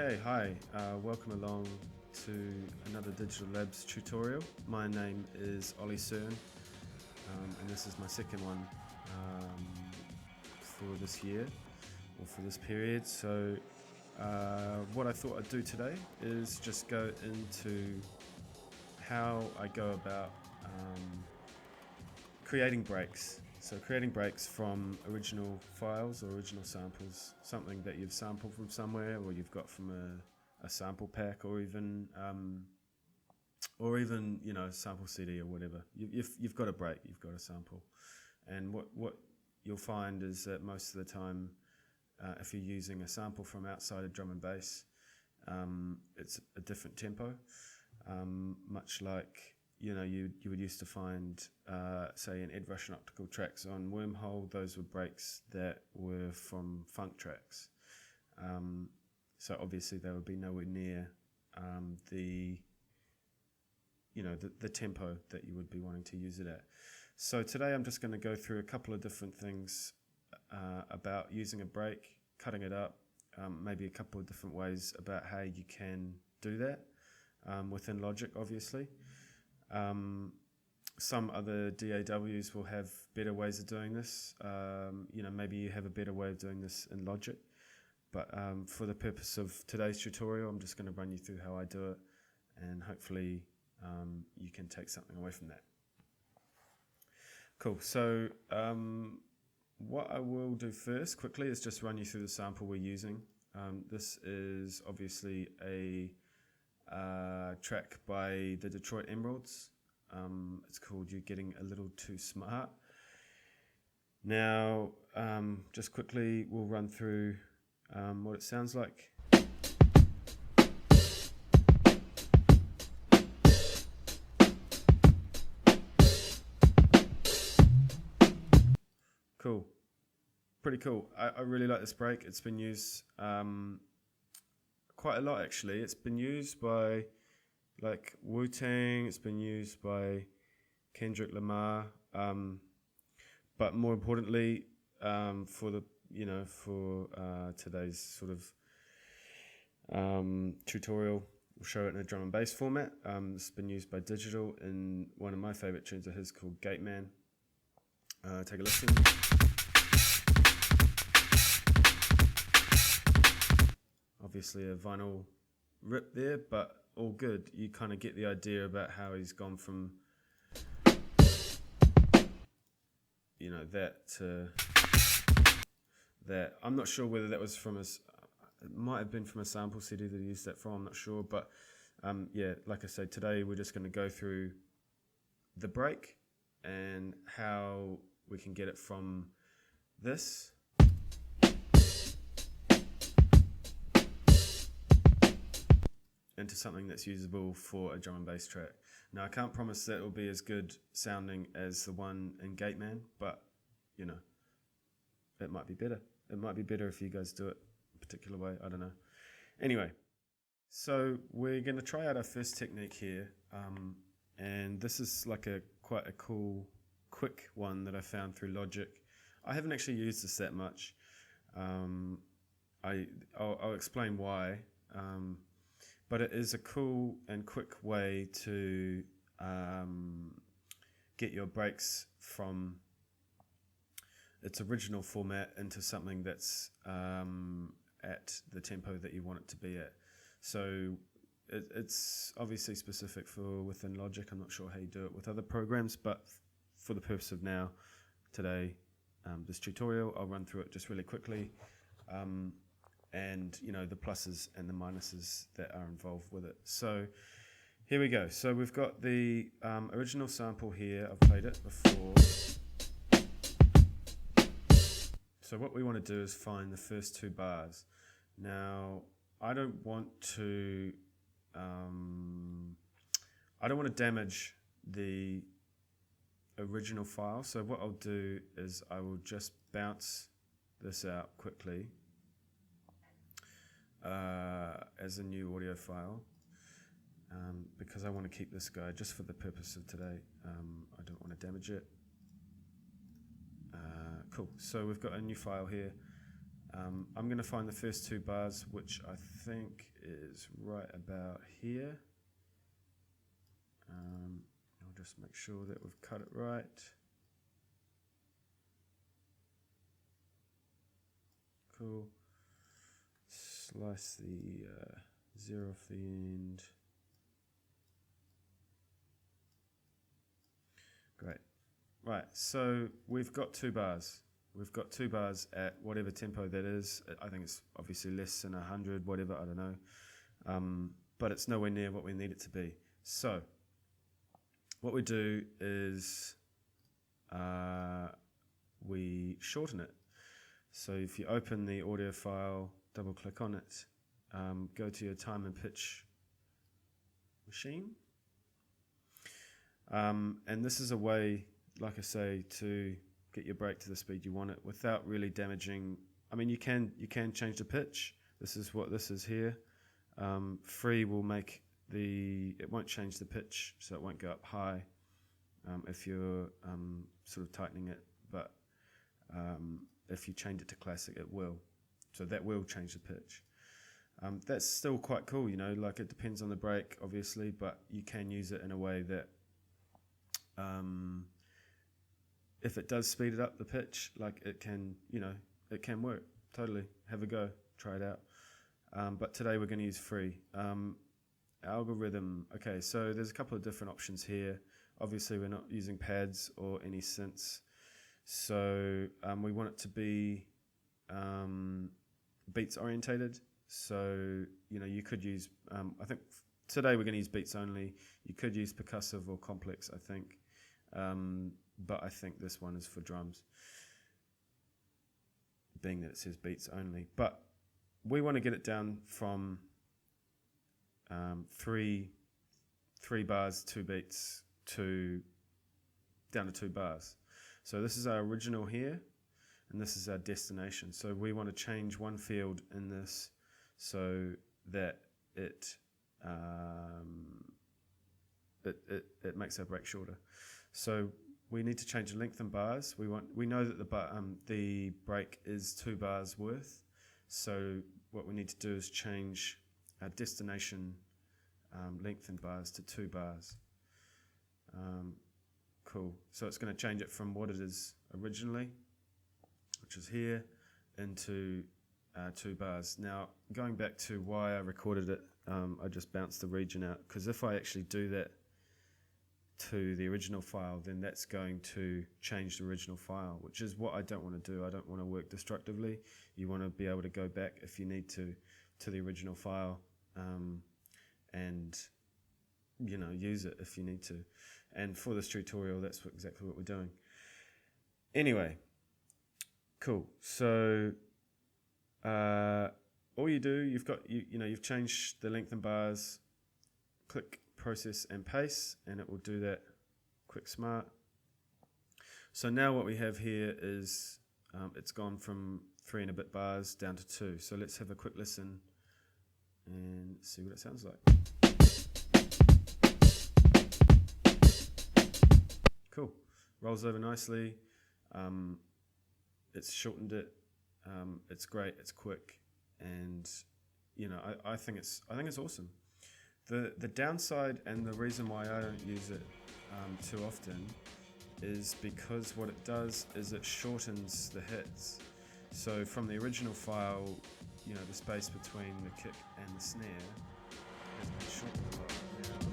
Okay, hi, welcome along to another Digital Labs tutorial. My name is Cern, and this is my second one for this year, or for this period. So what I thought I'd do today is just go into how I go about creating breaks. So creating breaks from original files or original samples, something that you've sampled from somewhere, or you've got from a sample pack, or even you know, sample CD or whatever. You've got a break, you've got a sample, and what you'll find is that most of the time, if you're using a sample from outside of drum and bass, it's a different tempo, much like, you know, you would used to find, say, in Ed Russian optical tracks on Wormhole, those were breaks that were from funk tracks. So obviously they would be nowhere near the tempo that you would be wanting to use it at. So today I'm just going to go through a couple of different things about using a break, cutting it up, maybe a couple of different ways about how you can do that within Logic, obviously. Some other DAWs will have better ways of doing this. You know, maybe you have a better way of doing this in Logic, but for the purpose of today's tutorial, I'm just going to run you through how I do it, and hopefully you can take something away from that. Cool. So what I will do first quickly is just run you through the sample we're using. This is obviously a track by the Detroit Emeralds. It's called You're Getting a Little Too Smart. Now, just quickly, we'll run through what it sounds like. Cool. Pretty cool. I really like this break. It's been used quite a lot, actually. It's been used by like Wu-Tang, it's been used by Kendrick Lamar, but more importantly, for the for today's sort of tutorial, we'll show it in a drum and bass format. It's been used by Digital in one of my favorite tunes of his called Gate Man. Take a listen. Obviously a vinyl rip there, but all good. You kind of get the idea about how he's gone from, you know, that to that. I'm not sure whether that was from it might have been from a sample CD that he used that from, I'm not sure, but yeah, like I said, today we're just going to go through the break and how we can get it from this into something that's usable for a drum and bass track. Now, I can't promise that it will be as good sounding as the one in Gate Man, but, you know, it might be better. It might be better if you guys do it a particular way. I don't know. Anyway, so we're going to try out our first technique here, and this is like quite a cool, quick one that I found through Logic. I haven't actually used this that much. I'll explain why. But it is a cool and quick way to get your breaks from its original format into something that's at the tempo that you want it to be at. So it's obviously specific for within Logic. I'm not sure how you do it with other programs, but for the purpose of now, today, this tutorial, I'll run through it just really quickly. And you know, the pluses and the minuses that are involved with it. So here we go. So we've got the original sample here. I've played it before. So what we want to do is find the first two bars. Now, I don't want to damage the original file. So what I'll do is I will just bounce this out quickly as a new audio file, because I want to keep this guy just for the purpose of today. I don't want to damage it. Cool. So we've got a new file here. I'm going to find the first 2 bars, which I think is right about here. I'll just make sure that we've cut it right. Cool. Slice the 0 off the end. Great. Right, so we've got 2 bars. We've got 2 bars at whatever tempo that is. I think it's obviously less than 100, whatever, I don't know. But it's nowhere near what we need it to be. So what we do is we shorten it. So if you open the audio file, double click on it, go to your time and pitch machine. And this is a way, like I say, to get your break to the speed you want it without really damaging. I mean, you can change the pitch. This is what this is here. Free will make it won't change the pitch, so it won't go up high if you're sort of tightening it. But if you change it to classic, it will. So that will change the pitch. That's still quite cool, you know. Like, it depends on the break, obviously, but you can use it in a way that if it does speed it up the pitch, like, it can, you know, it can work. Totally. Have a go. Try it out. But today we're going to use free. Algorithm. Okay, so there's a couple of different options here. Obviously, we're not using pads or any synths. So we want it to be beats orientated. So, you know, you could use, I think today we're going to use beats only. You could use percussive or complex, I think. But I think this one is for drums, being that it says beats only. But we want to get it down from 3 bars, 2 beats, down to 2 bars. So this is our original here, and this is our destination. So we want to change one field in this so that it makes our break shorter. So we need to change the length in bars. We know that the break is 2 bars worth. So what we need to do is change our destination length in bars to 2 bars. Cool. So it's going to change it from what it is originally, which is here, into 2 bars. Now, going back to why I recorded it, I just bounced the region out, because if I actually do that to the original file, then that's going to change the original file, which is what I don't want to do. I don't want to work destructively. You want to be able to go back, if you need to the original file, and, you know, use it if you need to. And for this tutorial, that's exactly what we're doing. Anyway, cool. So all you do, you've changed the length in bars. Click process and paste, and it will do that quick smart. So now what we have here is it's gone from 3 and a bit bars down to 2. So let's have a quick listen and see what it sounds like. Cool. Rolls over nicely. It's shortened it. It's great. It's quick, and you know, I think it's awesome. The downside, and the reason why I don't use it too often, is because what it does is it shortens the hits. So from the original file, you know, the space between the kick and the snare has been shortened a lot. Now,